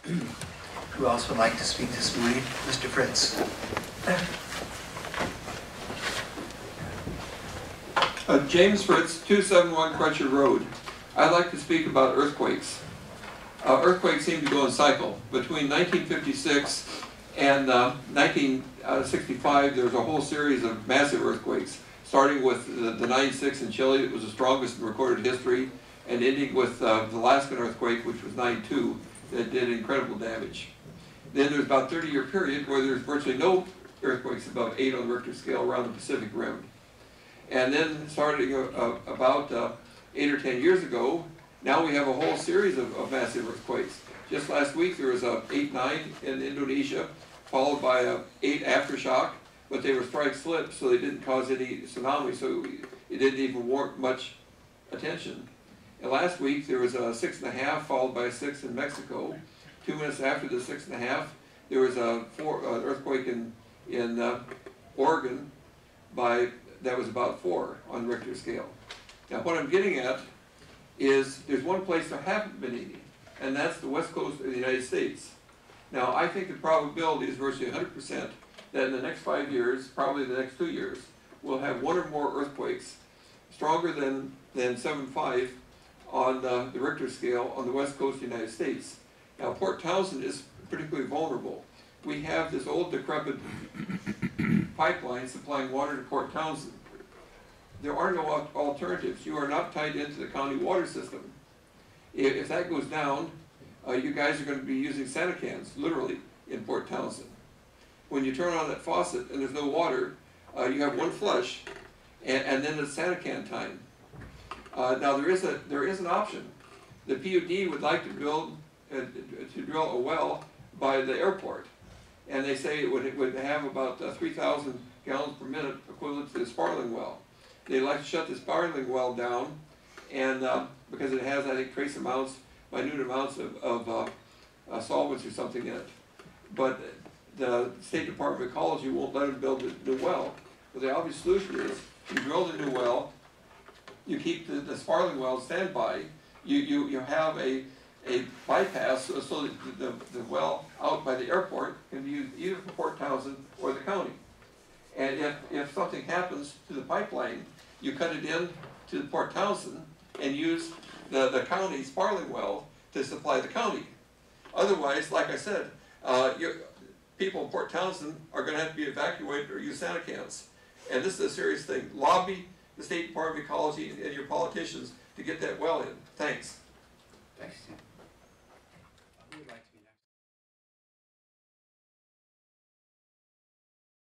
Who else would like to speak this morning? Mr. Fritz. James Fritz, 271 Crutcher Road. I'd like to speak about earthquakes. Earthquakes seem to go in cycle. Between 1956 and 1965, there was a whole series of massive earthquakes, starting with the 9.6 in Chile. It was the strongest in recorded history, and ending with the Alaskan earthquake, which was 9.2, that did incredible damage. Then there's about a 30-year period where there's virtually no earthquakes above 8 on the Richter scale around the Pacific Rim. And then starting about 8 or 10 years ago, now we have a whole series of massive earthquakes. Just last week there was a 8.9 in Indonesia, followed by a 8 aftershock, but they were strike slips, so they didn't cause any tsunami, so it didn't even warrant much attention. And last week there was a 6.5, followed by a 6 in Mexico. 2 minutes after the 6.5, there was an earthquake in Oregon that was about 4 on Richter scale. Now what I'm getting at is there's one place there haven't been any, and that's the west coast of the United States. Now I think the probability is virtually 100% that in the next 5 years, probably the next 2 years, we'll have 1 or more earthquakes stronger than 7.5 on the Richter scale on the west coast of the United States. Now Port Townsend is particularly vulnerable. We have this old decrepit pipeline supplying water to Port Townsend. There are no alternatives. You are not tied into the county water system. If that goes down, you guys are going to be using Santa cans, literally, in Port Townsend. When you turn on that faucet and there's no water, you have one flush, and then it's Santa can time. Now there is an option. The PUD would like to drill a well by the airport, and they say it would have about 3,000 gallons per minute, equivalent to the sparkling well. They'd like to shut the sparkling well down, and because it has, I think, trace amounts, minute amounts of solvents or something in it. But the State Department of Ecology won't let them build a new well. Well, the obvious solution is you drill the new well, you keep the sparkling well standby, you have a bypass so that the well out by the airport can be used either for Port Townsend or the county. And if something happens to the pipeline, you cut it in to the Port Townsend and use the county sparkling well to supply the county. Otherwise, like I said, people in Port Townsend are going to have to be evacuated or use Santa cans. And this is a serious thing. Lobby the State Department of Ecology and your politicians to get that well in. Thanks. Thanks.